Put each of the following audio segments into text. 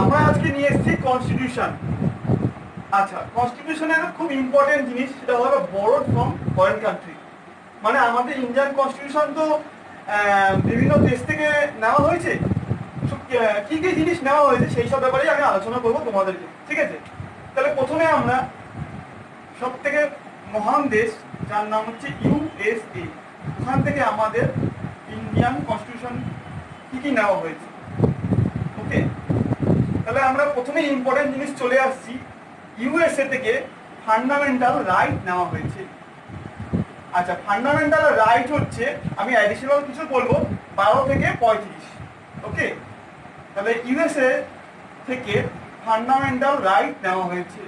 আমরা আজকে নিয়ে এসেছি কনস্টিটিউশন। আচ্ছা, কনস্টিটিউশনের খুব ইম্পর্টেন্ট জিনিস সেটা হলো বরোড ফ্রম ফরেন কান্ট্রি। মানে আমাদের ইন্ডিয়ান কনস্টিটিউশন তো বিভিন্ন দেশ থেকে নেওয়া হয়েছে। কি কি জিনিস নেওয়া হয়েছে সেই সব ব্যাপারেই আমি আলোচনা করবো তোমাদেরকে, ঠিক আছে? তাহলে প্রথমে আমরা সব থেকে মহান দেশ যার নাম হচ্ছে ইউএসএ, ওখান থেকে আমাদের ইন্ডিয়ান কনস্টিটিউশন কি কি নেওয়া হয়েছে। ওকে, তাহলে আমরা প্রথমে ইম্পর্টেন্ট জিনিস চলে আসছি। ইউএসএ থেকে ফান্ডামেন্টাল রাইট নেওয়া হয়েছে। আচ্ছা, ফান্ডামেন্টাল রাইট হচ্ছে, আমি অ্যাডিশনাল কিছু বলবো, 12 থেকে 35। ওকে, তাহলে ইউএসএ থেকে ফান্ডামেন্টাল রাইট নেওয়া হয়েছে।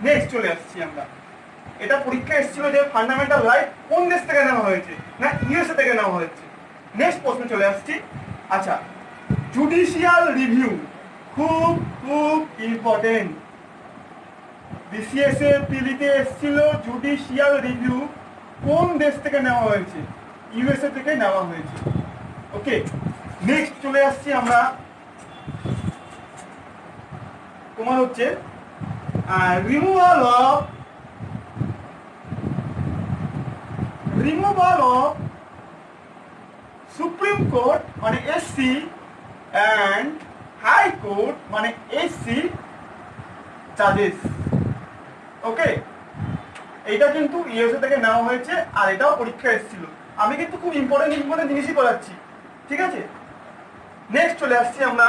নেক্সট চলে আসছি আমরা, এটা পরীক্ষা এসেছিল যে ফান্ডামেন্টাল রাইট কোন দেশ থেকে নেওয়া হয়েছে, না ইউএসএ থেকে নেওয়া হয়েছে। নেক্সট প্রশ্ন চলে আসছি। আচ্ছা, জুডিশিয়াল রিভিউ খুব খুব ইম্পর্টেন্ট। বিসিএস এর পিলিতে এসেছিল জুডিশিয়াল রিভিউ কোন দেশ থেকে নেওয়া হয়েছে, ইউএসএ থেকে নেওয়া হয়েছে। ওকে, নেক্সট চলে আসছি আমরা, তোমার হচ্ছে রিমুভাল অফ সুপ্রিম কোর্ট মানে এসসি অ্যান্ড হাই কোর্ট মানে এসসি জাজেস। ওকে, এইটা কিন্তু ইউএসএ থেকে নেওয়া হয়েছে আর এটাও পরীক্ষা এসেছিল। আমি কিন্তু খুব ইম্পর্টেন্ট জিনিসই করাচ্ছি, ঠিক আছে? নেক্সট চলে আসছি আমরা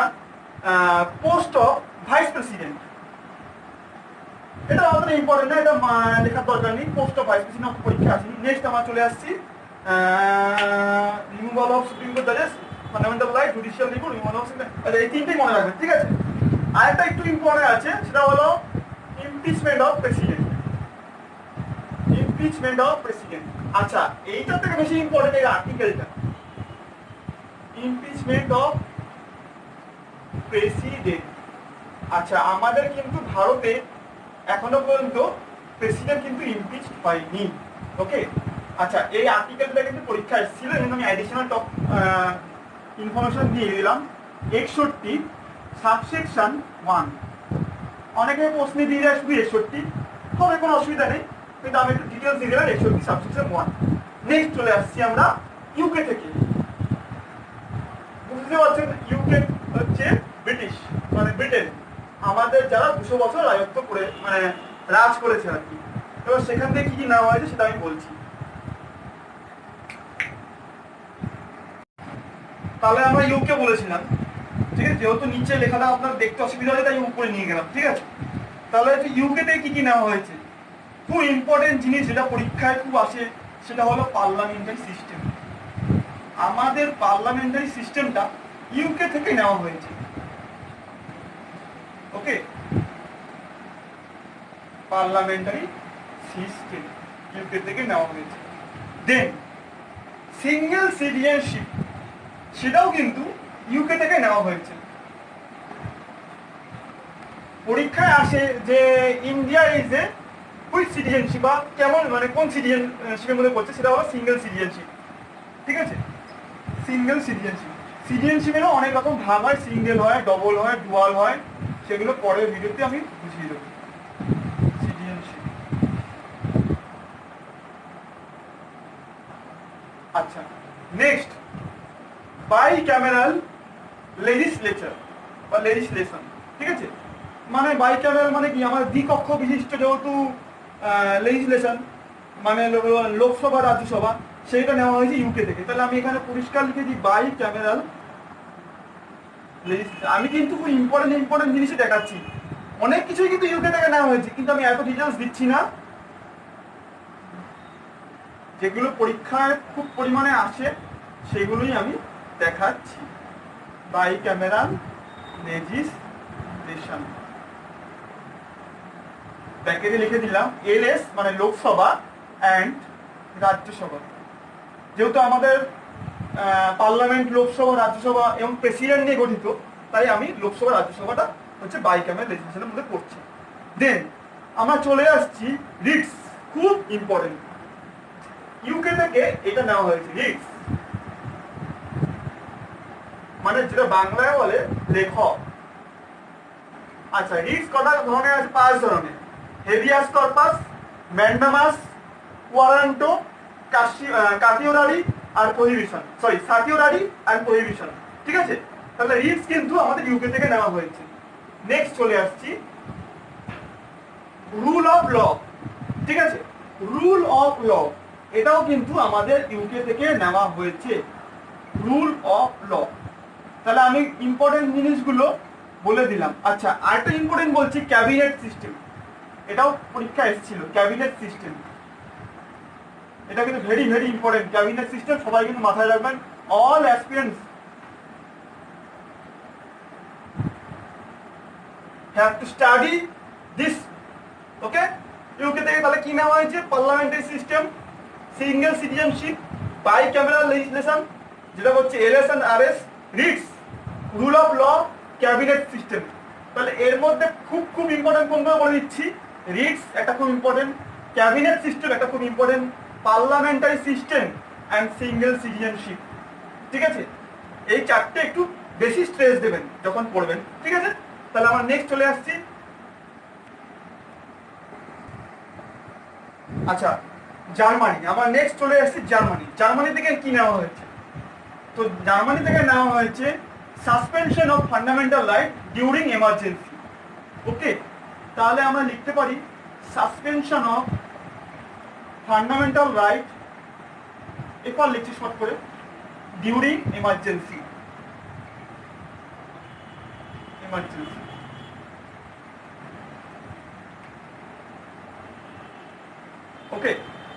পোস্ট অফ ভাইস প্রেসিডেন্ট। এটা অতটা ইম্পর্টেন্ট না, এটা লেখার দরকার নেই। পোস্ট অফ ভাইস প্রেসিডেন্ট পরীক্ষা আসেনি। নেক্সট আমরা চলে আসছি রিমুভাল অফ সুপ্রিম কোর্ট জাজেস, fundamental right, judicial review, removal of, এই তিনটেই মনে রাখবেন, ঠিক আছে? আরেকটা একটু ইম্পর্টেন্ট আছে, সেটা হলো impeachment of president. Impeachment of president, আচ্ছা এইটার থেকে বেশি ইম্পর্টেন্ট এই আর্টিকেলটা, ইমপিচমেন্ট অফ প্রেসিডেন্ট। আচ্ছা, আমাদের কিন্তু ভারতে এখনো পর্যন্ত প্রেসিডেন্ট কিন্তু ইমপিচ হয়নি। ওকে, আচ্ছা এই আর্টিকেলটা কিন্তু পরীক্ষা এসেছিল, কিন্তু আমি অ্যাডিশনাল ইনফরমেশন দিয়ে দিলাম। 61 সাবসেকশন 1। অনেকে প্রশ্নে দিয়ে দেয় শুধু 61, হবে কোনো অসুবিধা নেই, কিন্তু আমি একটু ডিটেলস দিয়ে দিলাম। 61 সাবসেকশন 1। নেক্সট চলে আসছি আমরা ইউকে থেকে। বুঝতে পারছেন, ইউকে হচ্ছে ব্রিটিশ, মানে ব্রিটেন, আমাদের যারা 200 বছর রাজত্ব করে মানে রাজ করেছে আর কি। এবার সেখান থেকে কি কি নেওয়া হয়েছে সেটা আমি বলছি। তাহলে আমরা ইউকে বলেছিলাম, ঠিক আছে? যেহেতু নিচে লেখাটা আপনার দেখতে অসুবিধা হয় তাই উপরে নিয়ে গেলাম, ঠিক আছে? তাহলে ইউকে থেকে কি কি নেওয়া হয়েছে, খুব ইম্পর্টেন্ট জিনিস যেটা পরীক্ষায় খুব আসে, সেটা হলো পার্লামেন্টারি সিস্টেম। আমাদের পার্লামেন্টারি সিস্টেমটা ইউকে থেকে নেওয়া হয়েছে। ওকে, পার্লামেন্টারি সিস্টেম ইউকে থেকে নেওয়া হয়েছে। দেন সিঙ্গেল সিটিজেনশিপ, সেটাও কিন্তু ইউকে থেকে নেওয়া হয়েছে। পরীক্ষায় আসে যে India is a which citizenship, বা কেমন মানে কোন সিটিজেনশিপের মধ্যে পড়ছে, সেটা হলো সিঙ্গেল সিটিজেনশিপ, ঠিক আছে? সিঙ্গেল সিটিজেনশিপ, সিটিজেনশিপেরও অনেক রকম ভাগ হয়, সিঙ্গেল হয়, ডবল হয়, ডুয়াল হয়, সেগুলো পরের ভিডিওতে আমি বুঝিয়ে দেবো। সিটিজেনশিপ, আচ্ছা নেক্সট বাই ক্যামেরাল লেজিসলেচার বা লেজিসলেশন, ঠিক আছে? মানে বাই ক্যামেরাল মানে কি, আমার দ্বিকক্ষ বিশিষ্ট যেহেতু লেজিসলেশন মানে লোকসভা রাজ্যসভা, সেইটা নেওয়া হয়েছে ইউকে থেকে। তাহলে আমি এখানে পরিষ্কার লিখেছি বাই ক্যামেরাল লেজিসলেশন। আমি কিন্তু খুব ইম্পর্টেন্ট জিনিসই দেখাচ্ছি, অনেক কিছুই কিন্তু ইউকে থেকে নেওয়া হয়েছে, কিন্তু আমি এত ডিটেলস দিচ্ছি না। যেগুলো পরীক্ষায় খুব পরিমাণে আসে সেগুলোই আমি দেখাচ্ছি। বাই ক্যামেরাল লেজিসলেশন, ব্যাকেটে লিখে দিলাম এলএস মানে লোকসভা অ্যান্ড রাজ্যসভা। যেহেতু আমাদের পার্লামেন্ট, লোকসভা, রাজ্যসভা এবং প্রেসিডেন্ট নিয়ে গঠিত, তাই আমি লোকসভা রাজ্যসভাটা হচ্ছে বাই ক্যামেরাল লেজিসলেশনের মধ্যে পড়ছি। দেন আমরা চলে আসছি রিটস, খুব ইম্পর্টেন্ট। ইউকে থেকে এটা নেওয়া হয়েছে রিটস। মানে যেটা বাংলায় বলে লেখক। আচ্ছা, রিটস কটা ধরনের আছে? 5 ধরনের। হেভিয়াস কর্পাস, ম্যান্ডামাস, ওয়ারান্টো, কাটিওরারি আর প্রহিবিশন, সরি সাটিওরারি আর প্রহিবিশন। ঠিক আছে, তাহলে রিটস কিন্তু আমাদের ইউকে থেকে নেওয়া হয়েছে। নেক্সট চলে আসছি রুল অফ ল। ঠিক আছে, রুল অফ ল এটাও কিন্তু আমাদের ইউকে থেকে নেওয়া হয়েছে, রুল অফ ল। তাহলে আমি ইম্পর্টেন্ট জিনিসগুলো বলে দিলাম। আচ্ছা, আরেকটা ইম্পর্টেন্ট বলছি, ক্যাবিনেট সিস্টেম। এটাও পরীক্ষা এসেছিল, ক্যাবিনেট সিস্টেম। এটা কিন্তু very very important. Cabinet system সবাই কিন্তু মাথায় রাখবেন, all aspirants have to study this. Okay, UK থেকে তাহলে কি নেওয়া হয়েছে? Parliamentary system, single citizenship, bicameral legislation, যেটা হচ্ছে LS and RS, writs, rule of law, cabinet system. তাহলে এর মধ্যে খুব খুব ইম্পর্টেন্ট কোনগুলো বলে দিচ্ছি। রিটস একটা খুব ইম্পর্টেন্ট, ক্যাবিনেট সিস্টেম একটা খুব important, parliamentary system and single citizenship. ঠিক আছে, এই চারটে একটু বেশি স্ট্রেস দেবেন যখন পড়বেন। ঠিক আছে, তাহলে আমরা নেক্সট চলে আসছি। আচ্ছা, জার্মানি। আমরা নেক্সট চলে আসছি জার্মানি। জার্মানি থেকে কি নেওয়া হয়েছে? তো জার্মানি থেকে নেওয়া হয়েছে suspension of fundamental right during emergency. Okay, তাহলে আমরা লিখতে পারি সাসপেনশন অফ ফান্ডামেন্টাল রাইট, এরপর লিখছি শর্ট করে ডিউরিং এমার্জেন্সি। এমার্জেন্সি। ওকে,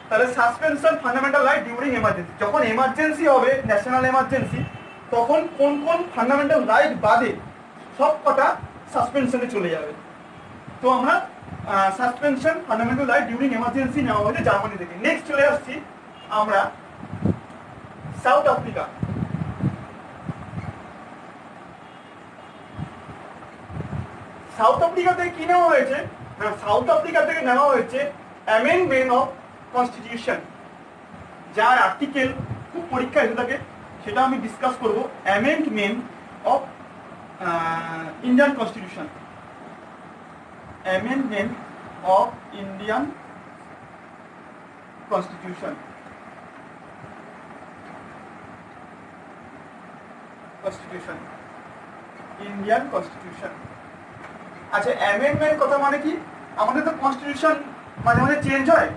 তাহলে suspension fundamental right during emergency, যখন এমার্জেন্সি হবে, ন্যাশনাল এমার্জেন্সি, তখন কোন কোন ফান্ডামেন্টাল রাইট বাদে সব কটা সাসপেনশনে চলে যাবে। তো আমরা suspension fundamental right during emergency নেওয়া হয়েছে জার্মানি থেকে। নেক্সট চলে আসছি আমরা সাউথ আফ্রিকা। সাউথ আফ্রিকা থেকে কি নেওয়া হয়েছে? সাউথ আফ্রিকা থেকে নেওয়া হয়েছে অ্যামেন্ডমেন্ট অফ কনস্টিটিউশন, যার আর্টিকেল খুব পরীক্ষা এসে থাকে, সেটা আমি ডিসকাস করব। Amendment of Indian constitution, amendment of Indian constitution, constitution, Indian constitution. আচ্ছা, অ্যামেন্ডমেন্ট কথা মানে কি? আমাদের তো কনস্টিটিউশন মাঝে মাঝে চেঞ্জ হয়,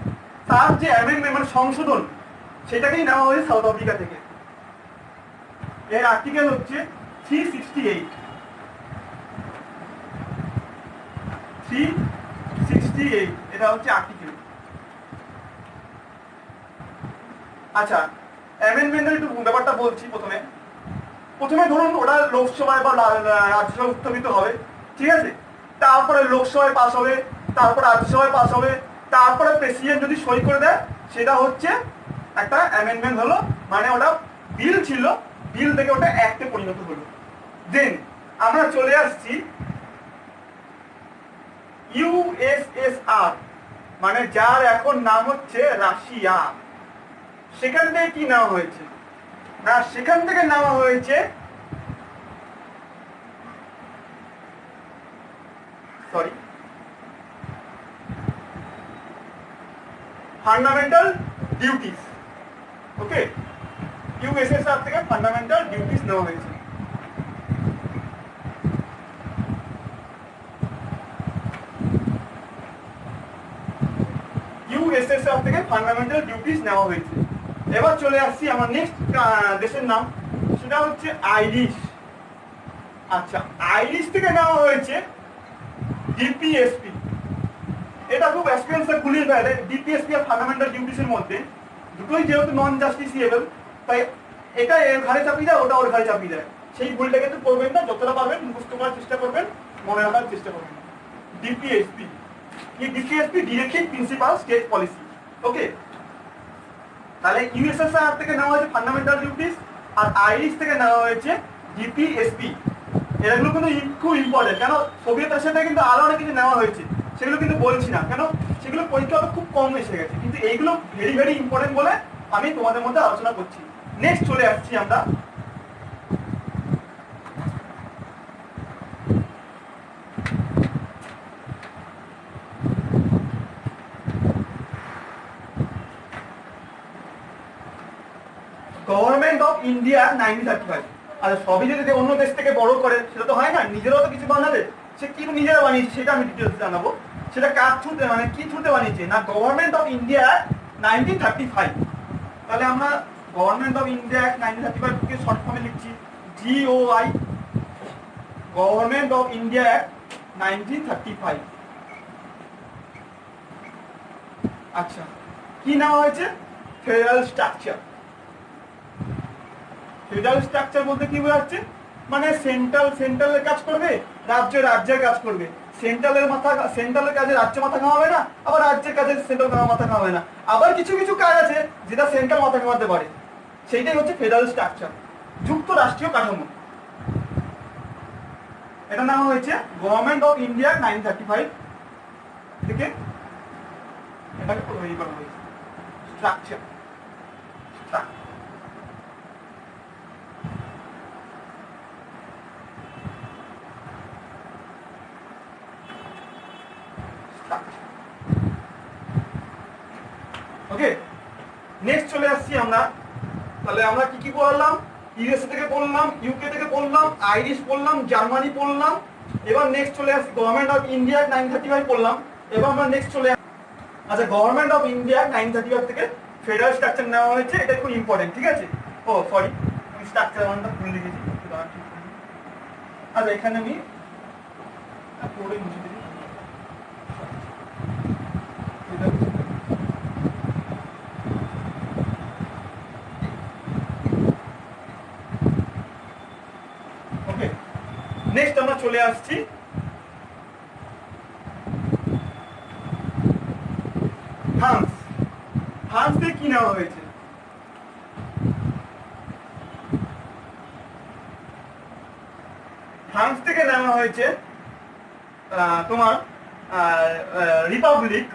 তার যে অ্যামেন্ডমেন্ট মানে সংশোধন, সেটাকেই নেওয়া হয়েছে সাউথ আফ্রিকা থেকে। এর আর্টিকেল হচ্ছে 368, 368 এটা হচ্ছে আর্টিকেল। আচ্ছা, অ্যামেন্ডমেন্টের একটু ব্যাপারটা বলছি। প্রথমে ধরুন ওটা লোকসভায় বা রাজ্যসভায় উত্থাপিত হবে। ঠিক আছে, তারপরে লোকসভায় পাস হবে, তারপরে রাজ্যসভায় পাস হবে, তারপরে প্রেসিডেন্ট যদি সই করে দেয়, সেটা হচ্ছে একটা অ্যামেন্ডমেন্ট হলো। মানে ওটা বিল ছিল, বিল থেকে ওটা অ্যাক্টে পরিণত হলো। দেন আমরা চলে আসছি ইউএসএসআর, মানে যার এখন নাম হচ্ছে রাশিয়া। সেখান থেকে কি নেওয়া হয়েছে? না, সেখান থেকে নেওয়া হয়েছে ফান্ডামেন্টাল ডিউটিস। ওকে, ইউএসএসআর থেকে ফান্ডামেন্টাল ডিউটিস নেওয়া হয়েছে। ইউএসএসআর থেকে ফান্ডামেন্টাল ডিউটিস নেওয়া হয়েছে। এবার চলে আসছি আমার নেক্সট দেশের নাম, সেটা হচ্ছে আইরিশ। আচ্ছা, আইরিশ থেকে নেওয়া হয়েছে ডিপিএসপি। এটা খুব এক্সপিরিয়েন্সটা গুলিয়ে ফেলে। ডিপিএসপি আর ফান্ডামেন্টাল ডিউটিসের মধ্যে দুটোই যেহেতু নন জাস্টিসিয়েবল, তাই এটা এর ঘাড়ে চাপিয়ে দেয়, ওটা ওর ঘাড়ে চাপিয়ে দেয়। সেই ভুলটা কিন্তু করবেন না, যতটা পারবেন মুখস্থ করার চেষ্টা করবেন, মনে রাখার চেষ্টা করবেন। DPSP, DPSP directive principal state policy. Okay, তাহলে ইউএসএসআর থেকে নেওয়া হয়েছে ফান্ডামেন্টাল ডিউটিস, আর আইরিশ থেকে নেওয়া হয়েছে ডিপিএসপি। এগুলো কিন্তু খুব ইম্পর্টেন্ট, কেন সোভিয়েত রাশিয়া থেকে কিন্তু আরো অনেক কিছু নেওয়া হয়েছে, সেগুলো কিন্তু বলছি না, কেন সেগুলো পরীক্ষা খুব কম এসে গেছে, কিন্তু এইগুলো ভেরি ভেরি ইম্পর্টেন্ট বলে আমি তোমাদের মধ্যে আলোচনা করছি। নেক্সট চলে আসছি আমরা ইন্ডিয়া 1935। আচ্ছা সবই যদি অন্য দেশ থেকে বড় করে সেটা তো হয় না, নিজেরাও তো কিছু বানাবে। সে কি নিজেরা বানিয়েছে সেটা আমি ডিটেলস জানাবো। সেটা কার থ্রুতে, মানে কি থ্রুতে বানিয়েছে না গভর্নমেন্ট অফ ইন্ডিয়া 1935। তাহলে আমরা government of India 1935 K short ফর্মে লিখছি GOI, গভর্নমেন্ট অফ ইন্ডিয়া 1935। আচ্ছা কি নাম হয়েছে? Federal structure. ফেডারেল স্ট্রাকচার বলতে কি বোঝাচ্ছে, মানে সেন্ট্রালের কাজ করবে, রাজ্যের কাজ করবে। সেন্ট্রালের কাজে রাজ্য মাথা ঘামাবে না, আবার রাজ্যের কাজে সেন্ট্রাল মাথা ঘামাবে না। আবার কিছু কিছু কাজ আছে যেটা সেন্ট্রাল মাথা ঘামাতে পারে, সেইটাই হচ্ছে ফেডারেল স্ট্রাকচার, যুক্ত রাষ্ট্রীয় কাঠামো। এটা নাম হয়েছে গভর্নমেন্ট অফ ইন্ডিয়া 1935 থেকে এটাকে তৈরি করা হয়েছে স্ট্রাকচার। ওকে, নেক্সট চলে আসছি আমরা। তাহলে আমরা কি কি পড়লাম? ইউএসএ থেকে পড়লাম, ইউকে থেকে পড়লাম, আইরিশ পড়লাম, জার্মানি পড়লাম। এবার নেক্সট চলে আসছি গভর্নমেন্ট অফ ইন্ডিয়া 1935 পড়লাম। এবার আমরা নেক্সট চলে আচ্ছা গভর্নমেন্ট অফ ইন্ডিয়া 1935 থেকে ফেডারেল স্ট্রাকচার নেওয়া হয়েছে। এটা খুব ইম্পর্টেন্ট, ঠিক আছে? ও সরি, আমি স্ট্রাকচার ওয়ানটা ভুলে লিখেছি। আচ্ছা এখানে আমি পড়ে মুছে দিই। ওকে, নেক্সট আমরা চলে আসছি ফ্রান্স। ফ্রান্স থেকে কি নেওয়া হয়েছে? ফ্রান্স থেকে নেওয়া হয়েছে তোমার রিপাবলিক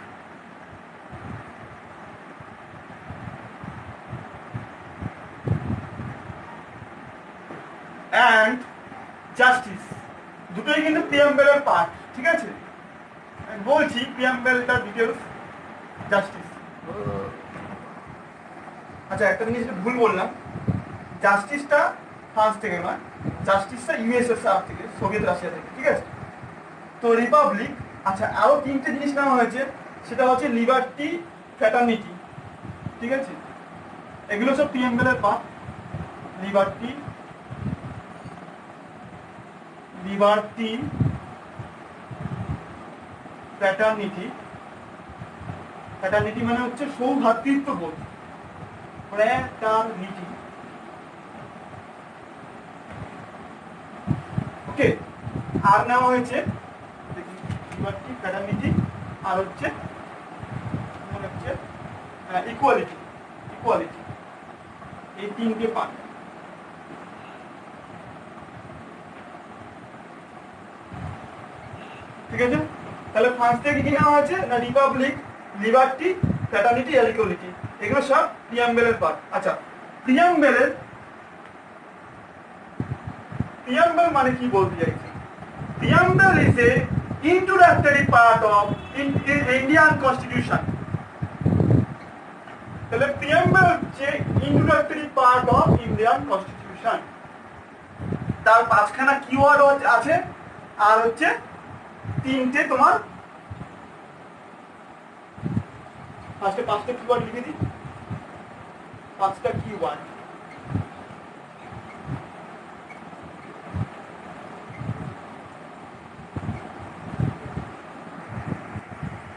অ্যান্ড জাস্টিস। দুটোই কিন্তু প্রিয়াম্বেলের পার্ট, ঠিক আছে? আমি বলছি প্রিয়াম্বেলটার ডিটেলস। জাস্টিস, আচ্ছা একটা জিনিস ভুল বললাম, জাস্টিসটা ফ্রান্স থেকে নয়, জাস্টিসটা ইউএসএসআর থেকে, সোভিয়েত রাশিয়া থেকে, ঠিক আছে? তো রিপাবলিক। আচ্ছা আরো তিনটে জিনিস নেওয়া হয়েছে, সেটা হচ্ছে লিবার্টি, ফ্র্যাটার্নিটি, ঠিক আছে? এগুলো সব প্রিয়াম্বেলের পার্ট। Liberty fraternity. ফ্র্যাটার্নিটি মানে হচ্ছে সৌভ্রাতৃত্ববোধ, ফ্র্যাটার্নিটি। ওকে, আর নেওয়া হয়েছে লিবার্টি, ফ্র্যাটার্নিটি, আর হচ্ছে ইকুয়ালিটি। এই তিনটে পার্ট, ঠিক আছে? তাহলে ফ্রান্স থেকে কি নেওয়া হয়েছে না রিপাবলিক, লিবার্টি, ফ্র্যাটার্নিটি আর ইকুয়ালিটি। এগুলো সব প্রিয়াম্বেলের পার্ট। আচ্ছা প্রিয়াম্বেল মানে কি বলতে চাইছি? Preamble is a introductory part of Indian Constitution. তাহলে প্রিয়াম্বেল হচ্ছে introductory part of Indian Constitution। তার পাঁচখানা কিওয়ার্ড আছে আর হচ্ছে তিনটে তোমার পাঁচটা কিওয়ার্ড লিখে দিই। পাঁচটা কিওয়ার্ড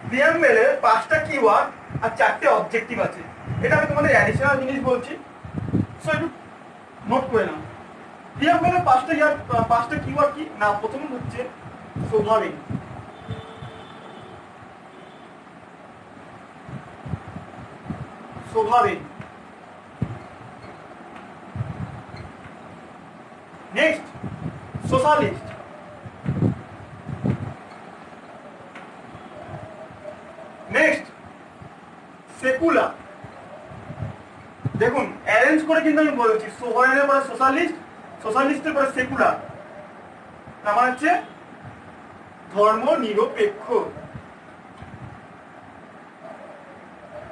প্রিয়াম্বেলের পাঁচটা কিওয়ার্ড আর চারটে অবজেক্টিভ আছে। এটা আমি তোমাদের অ্যাডিশনাল জিনিস বলছি, সো একটু নোট করে নাও। প্রিয়াম্বেলের পাঁচটা কিওয়ার্ড কি না? প্রথম হচ্ছে sovereign. Next socialist. Next secular. দেখুন অ্যারেঞ্জ করে কিন্তু আমি বলেছি, সোভারেনের পরে সোশ্যালিস্ট, সোশ্যালিস্টের পরে সেকুলার, আমার হচ্ছে ধর্ম নিরপেক্ষ।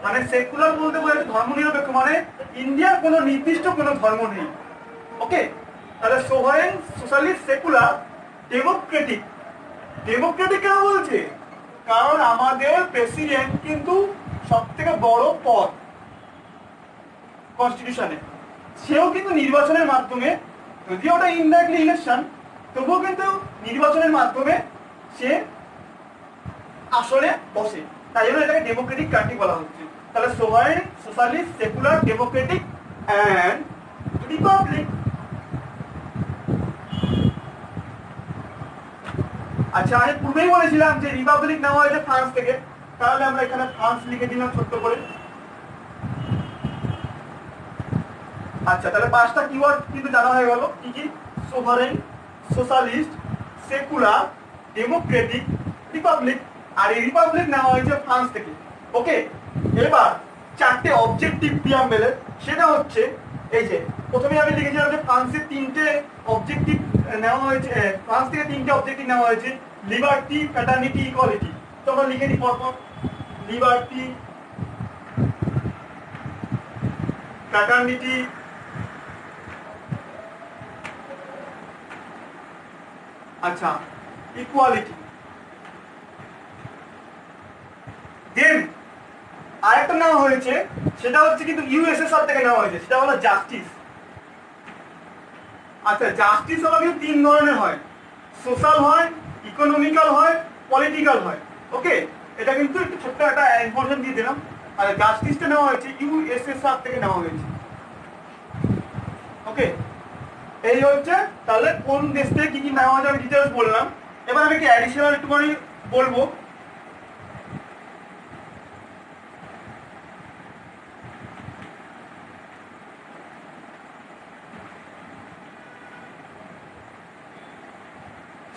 মানে সেকুলার বলতে বোঝাচ্ছে ধর্মনিরপেক্ষ, মানে ইন্ডিয়ার কোনো নির্দিষ্ট কোনো ধর্ম নেই। ওকে, তাহলে sovereign, socialist, secular, Democratic. Democratic কেন বলছে? কারণ আমাদের প্রেসিডেন্ট কিন্তু সব থেকে বড় পদ কনস্টিটিউশনে, সেও কিন্তু নির্বাচনের মাধ্যমে, যদিও ওটা ইনডাইরেক্টলি ইলেকশন, তবুও কিন্তু নির্বাচনের মাধ্যমে সে আসলে বসে, তাই জন্য এটাকে ডেমোক্রেটিক কান্ট্রি বলা হচ্ছে। তাহলে sovereign, socialist, secular, Democratic and Republic. আচ্ছা, আমি পূর্বেই বলেছিলাম যে রিপাবলিক নেওয়া হয়েছে ফ্রান্স থেকে, তাহলে আমরা এখানে ফ্রান্স লিখে দিলাম ছোট্ট করে। আচ্ছা, তাহলে পাঁচটা কিওয়ার্ড কিন্তু জানা হয়ে গেল, কি কি? Sovereign, socialist, secular, democratic, republic. আর এই রিপাবলিক নেওয়া হয়েছে ফ্রান্স থেকে। ওকে, এবার চারটে অবজেক্টিভ প্রিয়াম্বেলের, সেটা হচ্ছে এই যে প্রথমে আমি লিখেছিলাম যে ফ্রান্সের তিনটে অবজেক্টিভ নেওয়া হয়েছে, ফ্রান্স থেকে তিনটে অবজেক্টিভ নেওয়া হয়েছে, লিবার্টি, ফ্র্যাটার্নিটি, ইকুয়ালিটি। তো আমরা লিখে দিই পরপর, লিবার্টি, ফ্র্যাটার্নিটি, আচ্ছা, ইকুয়ালিটি। দেন আরেকটা নেওয়া হয়েছে, সেটা হচ্ছে কিন্তু ইউএসএসআর থেকে নেওয়া হয়েছে, সেটা হলো জাস্টিস। আচ্ছা, জাস্টিস হলো কিন্তু তিন ধরনের হয়, সোশ্যাল হয়, ইকোনমিক্যাল হয়, পলিটিক্যাল হয়। ওকে, এটা কিন্তু একটু ছোট্ট একটা ইনফরমেশন দিয়ে দিলাম। আর জাস্টিসটা নেওয়া হয়েছে ইউএসএসআর থেকে নেওয়া হয়েছে। ওকে, এই হচ্ছে তাহলে কোন দেশ থেকে কি কি নেওয়া যাবে ডিটেলস বললাম। এবার আমি কি অ্যাডিশনাল একটুখানি বলবো।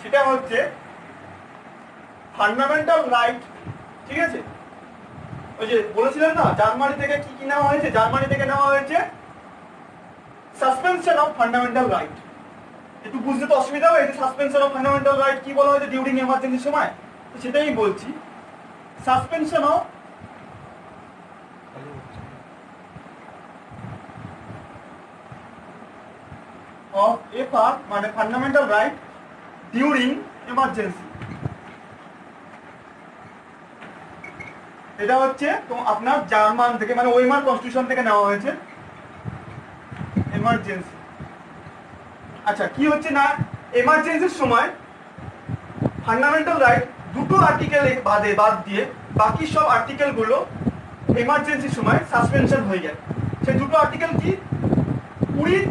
সেটা হচ্ছে ফান্ডামেন্টাল রাইট। ঠিক আছে, ওই যে বলেছিলেন না জার্মানি থেকে কি কি নেওয়া হয়েছে, জার্মানি থেকে নেওয়া হয়েছে সাসপেনশন অফ ফান্ডামেন্টাল রাইট। একটু বুঝতে তো অসুবিধা হবে যে সাসপেনশন অফ ফান্ডামেন্টাল রাইট কি বলা হয়েছে ডিউরিং এমার্জেন্সির সময়, তো সেটাই বলছি। সাসপেনশন অফ এফআর মানে ফান্ডামেন্টাল রাইট ডিউরিং এমার্জেন্সি। এটা হচ্ছে তো আপনার জার্মান থেকে মানে ওয়েমার কনস্টিটিউশন থেকে নেওয়া হয়েছে এমার্জেন্সি। আচ্ছা, কি হচ্ছে না এমার্জেন্সির সময় ফান্ডামেন্টাল রাইট দুটো আর্টিকেল বাদ দিয়ে বাকি সব আর্টিকেলগুলো এমার্জেন্সির সময় সাসপেনশন হয়ে যায়। সেই দুটো আর্টিকেল কি? 20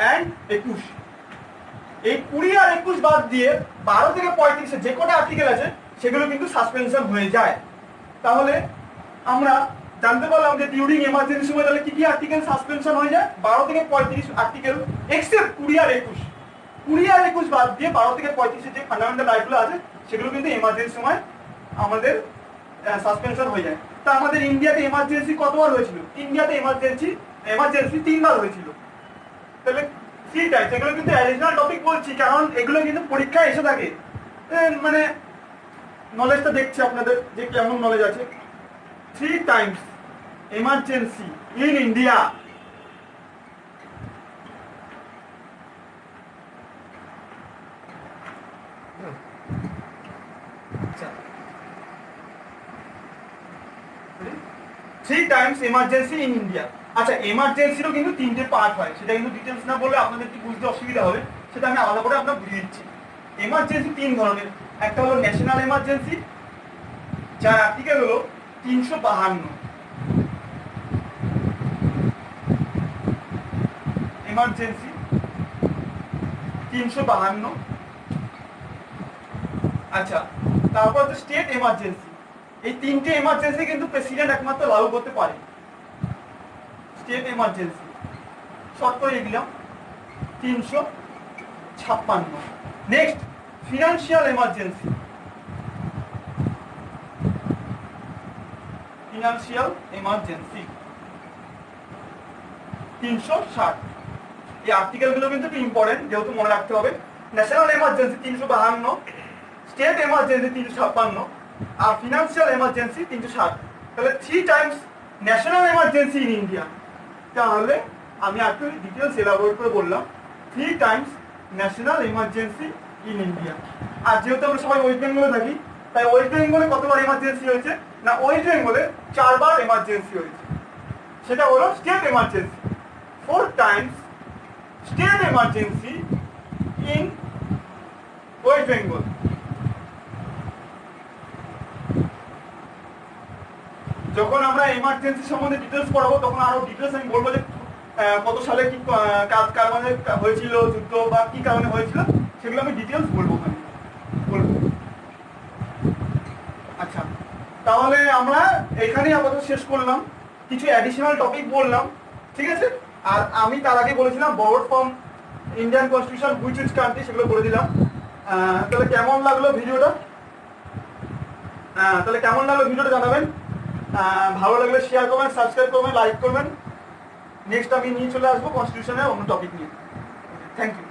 অ্যান্ড 21। এই 20 আর 21 বাদ দিয়ে 12 থেকে 35 যে কটা আর্টিকেল আছে সেগুলো কিন্তু সাসপেনশন হয়ে যায়। তাহলে আমরা জানতে পারলাম যে ডিউরিং এমার্জেন্সি সময় তাহলে কি কি আর্টিকেল সাসপেনশন হয়ে যায়? 12 থেকে 35 আর্টিকেল, এক্সেপ্ট 20 আর 21। 20 আর 21 বাদ দিয়ে 12 থেকে 35 যে ফান্ডামেন্টাল রাইটগুলো আছে সেগুলো কিন্তু এমার্জেন্সি সময় আমাদের সাসপেনশন হয়ে যায়। তা আমাদের ইন্ডিয়াতে এমার্জেন্সি কতবার হয়েছিল? ইন্ডিয়াতে এমার্জেন্সি 3 বার হয়েছিল। তাহলে 3 টাইমস, এগুলো কিন্তু অ্যাডিশনাল টপিক বলছি কারণ এগুলো কিন্তু পরীক্ষায় এসে থাকে, মানে নলেজটা দেখছি আপনাদের যে কেমন নলেজ আছে। 3 Times emergency in India. Three Times emergency in India. আচ্ছা, এমার্জেন্সিরও কিন্তু 3টে পার্ট হয়, সেটা কিন্তু ডিটেলস না বলে আপনাদের কি বুঝতে অসুবিধা হবে, সেটা আমি আলাদা করে আপনার বুঝিয়ে দিচ্ছি। এমার্জেন্সি 3 ধরনের, একটা হলো ন্যাশনাল এমার্জেন্সি, যার আর্টিকেল হলো 352। এমার্জেন্সি 352। আচ্ছা, তারপর হচ্ছে স্টেট এমার্জেন্সি। এই 3টে এমার্জেন্সি কিন্তু প্রেসিডেন্ট একমাত্র লাগু করতে পারে। স্টেট এমার্জেন্সি শর্ট করে লিখলাম 356। Next financial emergency. Financial emergency 360। এই আর্টিকেলগুলো কিন্তু একটু ইম্পর্টেন্ট, যেহেতু মনে রাখতে হবে। ন্যাশনাল এমার্জেন্সি 352, স্টেট এমার্জেন্সি 356 আর ফিনান্সিয়াল এমার্জেন্সি 360। তাহলে 3 times national emergency in India, তাহলে আমি একটু ডিটেলস এলাবোরেট করে বললাম 3 times national emergency in India. আর যেহেতু আমরা সবাই ওয়েস্ট বেঙ্গলে থাকি, তাই ওয়েস্ট বেঙ্গলে কতবার এমার্জেন্সি হয়েছে না, ওয়েস্ট বেঙ্গলে 4 বার এমার্জেন্সি হয়েছে। সেটা হলো state emergency, 4 Times state emergency in West Bengal. যখন আমরা এমার্জেন্সি সম্বন্ধে ডিটেলস পড়াবো তখন আরো ডিটেলস আমি বলবো যে কত সালে কি কারণে হয়েছিল যুদ্ধ বা কি কারণে হয়েছিল, সেগুলো আমি ডিটেলস বলবো। আচ্ছা, তাহলে আমরা এখানেই আপাতত শেষ করলাম, কিছু অ্যাডিশনাল টপিক বললাম, ঠিক আছে। আর আমি তার আগে বলেছিলাম borrowed from Indian constitution which is country, সেগুলো বলে দিলাম। তাহলে কেমন লাগলো ভিডিওটা, জানাবেন। ভালো লাগলে শেয়ার করবেন, সাবস্ক্রাইব করবেন, লাইক করবেন। নেক্সট আমি নিয়ে চলে আসবো কনস্টিটিউশনের অন্য টপিক নিয়ে। Thank you.